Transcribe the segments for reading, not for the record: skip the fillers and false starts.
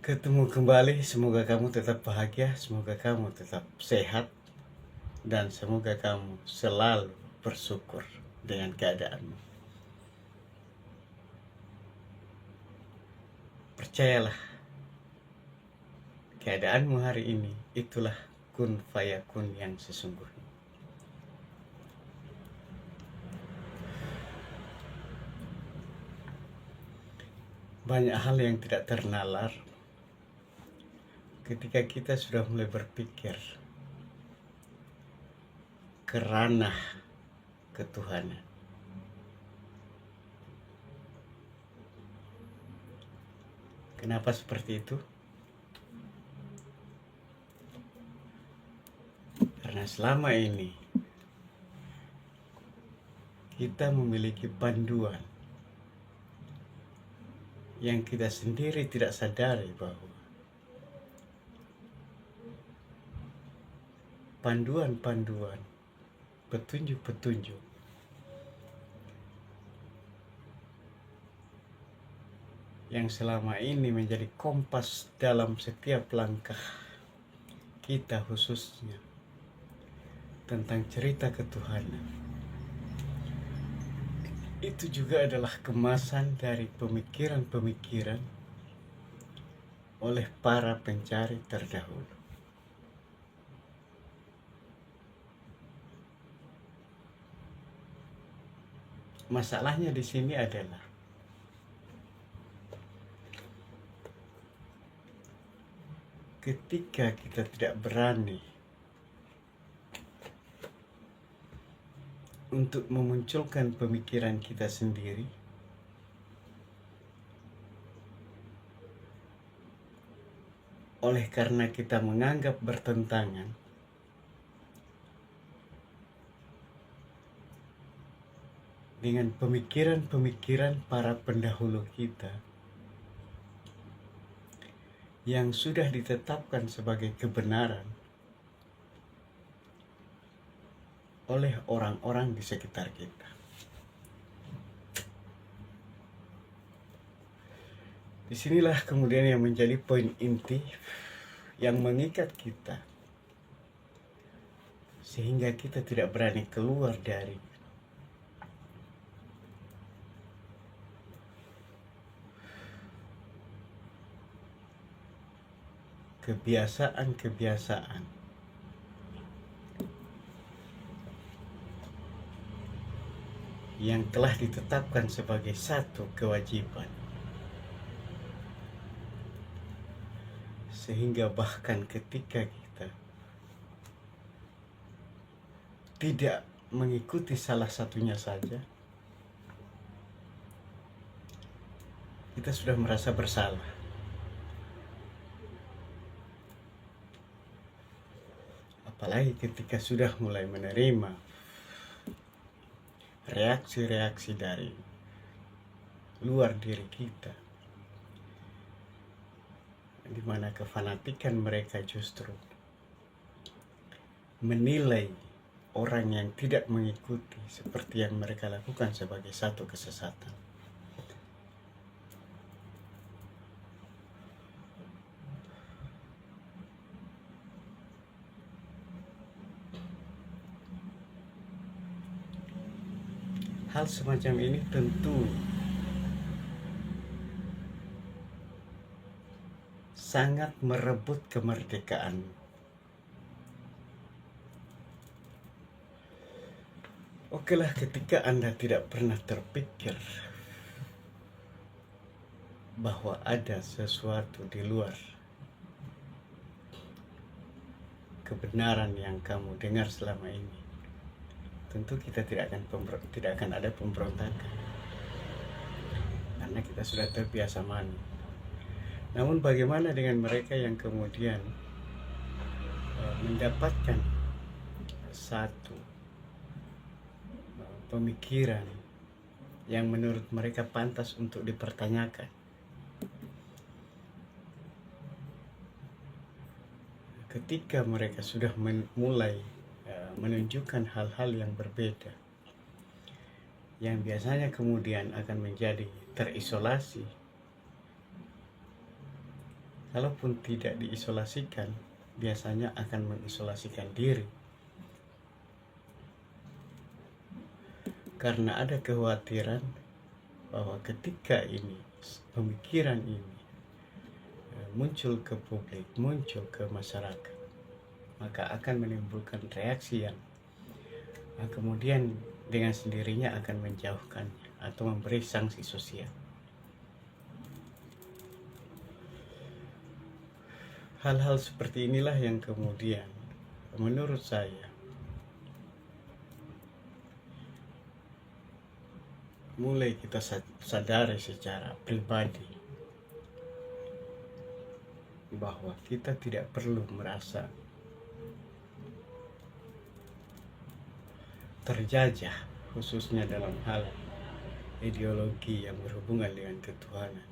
Ketemu kembali, semoga kamu tetap bahagia, semoga kamu tetap sehat, dan semoga kamu selalu bersyukur dengan keadaanmu. Percayalah, keadaanmu hari ini itulah kun fayakun yang sesungguhnya. Banyak hal yang tidak ternalar ketika kita sudah mulai berpikir ke ranah ketuhanan. Kenapa seperti itu? Karena selama ini kita memiliki panduan yang kita sendiri tidak sadari bahwa panduan-panduan, petunjuk-petunjuk yang selama ini menjadi kompas dalam setiap langkah kita, khususnya tentang cerita ketuhanan, itu juga adalah kemasan dari pemikiran-pemikiran oleh para pencari terdahulu. Masalahnya di sini adalah ketika kita tidak berani untuk memunculkan pemikiran kita sendiri, oleh karena kita menganggap bertentangan dengan pemikiran-pemikiran para pendahulu kita yang sudah ditetapkan sebagai kebenaran oleh orang-orang di sekitar kita. Disinilah kemudian yang menjadi poin inti yang mengikat kita, sehingga kita tidak berani keluar dari kebiasaan-kebiasaan yang telah ditetapkan sebagai satu kewajiban, sehingga bahkan ketika kita tidak mengikuti salah satunya saja, kita sudah merasa bersalah. Apalagi ketika sudah mulai menerima reaksi-reaksi dari luar diri kita, di mana kefanatikan mereka justru menilai orang yang tidak mengikuti seperti yang mereka lakukan sebagai satu kesesatan. Hal semacam ini tentu sangat merebut kemerdekaan. Okelah, ketika Anda tidak pernah terpikir bahwa ada sesuatu di luar kebenaran yang kamu dengar selama ini, tentu kita tidak akan ada pemberontakan, karena kita sudah terbiasa manut. Namun bagaimana dengan mereka yang kemudian mendapatkan satu pemikiran yang menurut mereka pantas untuk dipertanyakan? Ketika mereka sudah mulai menunjukkan hal-hal yang berbeda, yang biasanya kemudian akan menjadi terisolasi kalaupun tidak diisolasikan, biasanya akan mengisolasikan diri. Karena ada kekhawatiran bahwa ketika ini, pemikiran ini muncul ke publik, muncul ke masyarakat, maka akan menimbulkan reaksi yang kemudian dengan sendirinya akan menjauhkannya atau memberi sanksi sosial. Hal-hal seperti inilah yang kemudian menurut saya mulai kita sadari secara pribadi bahwa kita tidak perlu merasa terjajah, khususnya dalam hal ideologi yang berhubungan dengan ketuhanan.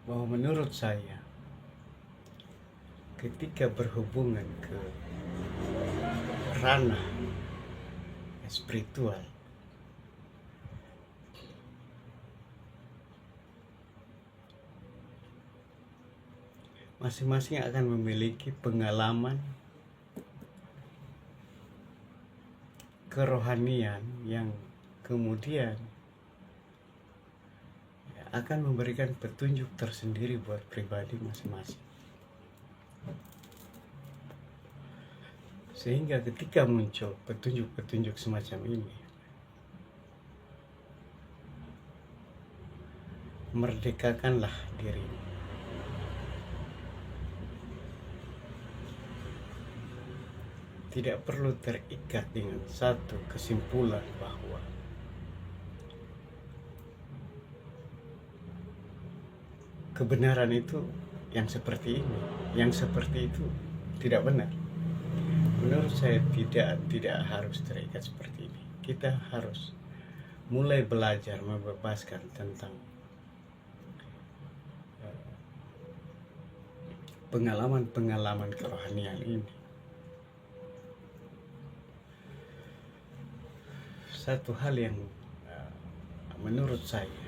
Bahwa menurut saya, ketika berhubungan ke ranah spiritual, masing-masing akan memiliki pengalaman kerohanian yang kemudian akan memberikan petunjuk tersendiri buat pribadi masing-masing. Sehingga ketika muncul petunjuk-petunjuk semacam ini, merdekakanlah dirimu. Tidak perlu terikat dengan satu kesimpulan bahwa kebenaran itu yang seperti ini, yang seperti itu tidak benar. Menurut saya tidak harus terikat seperti ini. Kita harus mulai belajar membebaskan tentang pengalaman-pengalaman kerohanian ini. Satu hal yang menurut saya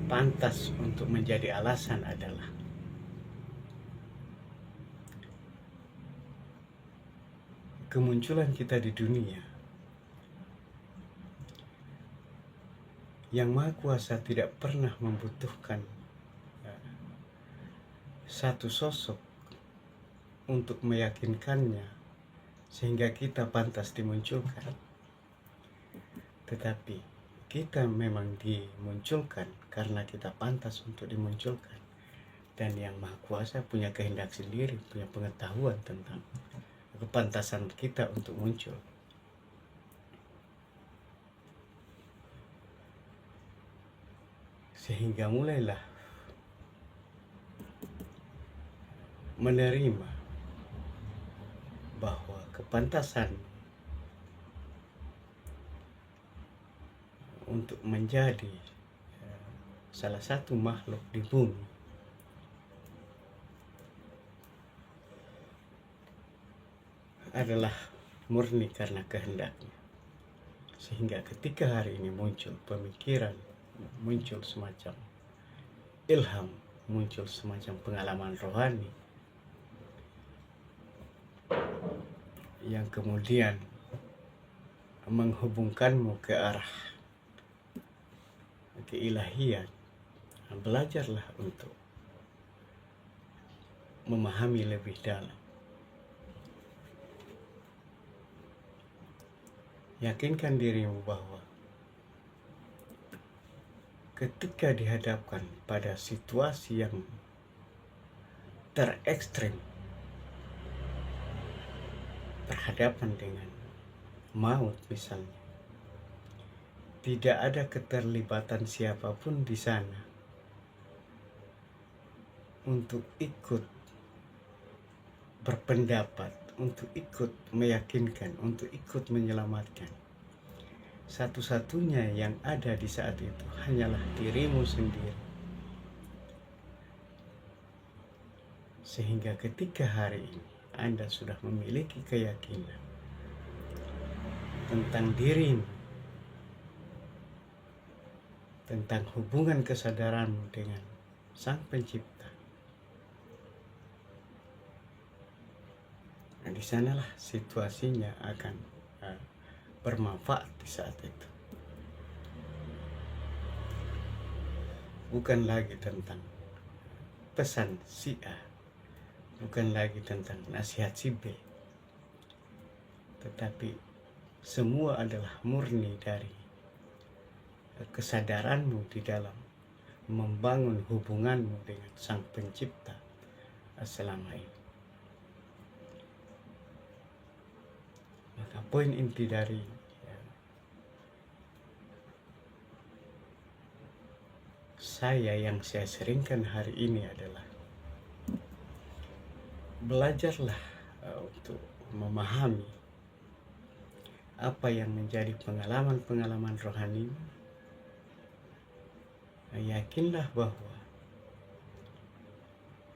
pantas untuk menjadi alasan adalah kemunculan kita di dunia. Yang Maha Kuasa tidak pernah membutuhkan satu sosok untuk meyakinkannya sehingga kita pantas dimunculkan. Tetapi kita memang dimunculkan karena kita pantas untuk dimunculkan. Dan yang Maha Kuasa punya kehendak sendiri, punya pengetahuan tentang kepantasan kita untuk muncul. Sehingga mulailah menerima bahwa kepantasan untuk menjadi salah satu makhluk di bumi adalah murni karena kehendaknya. Sehingga ketika hari ini muncul pemikiran, muncul semacam ilham, muncul semacam pengalaman rohani yang kemudian menghubungkanmu ke arah keilahian, belajarlah untuk memahami lebih dalam. Yakinkan dirimu bahwa ketika dihadapkan pada situasi yang terekstrim, berhadapan dengan maut misalnya, tidak ada keterlibatan siapapun di sana untuk ikut berpendapat, untuk ikut meyakinkan, untuk ikut menyelamatkan. Satu-satunya yang ada di saat itu hanyalah dirimu sendiri. Sehingga ketika hari ini Anda sudah memiliki keyakinan tentang dirimu, tentang hubungan kesadaranmu dengan Sang Pencipta, nah, di sanalah situasinya akan bermanfaat di saat itu. Bukan lagi tentang pesan si A, bukan lagi tentang nasihat si B, tetapi semua adalah murni dari kesadaranmu di dalam membangun hubunganmu dengan Sang Pencipta selama ini. Maka poin inti dari yang saya seringkan hari ini adalah belajarlah untuk memahami apa yang menjadi pengalaman-pengalaman rohani. Yakinlah bahwa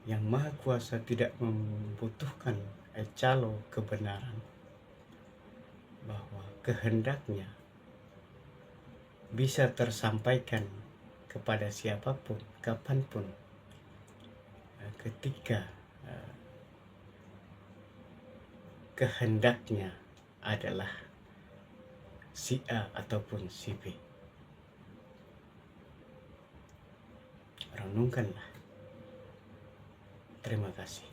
Yang Maha Kuasa tidak membutuhkan calo kebenaran, bahwa kehendaknya bisa tersampaikan kepada siapapun, kapanpun, ketika kehendaknya adalah si A ataupun si B. Renungkanlah. Terima kasih.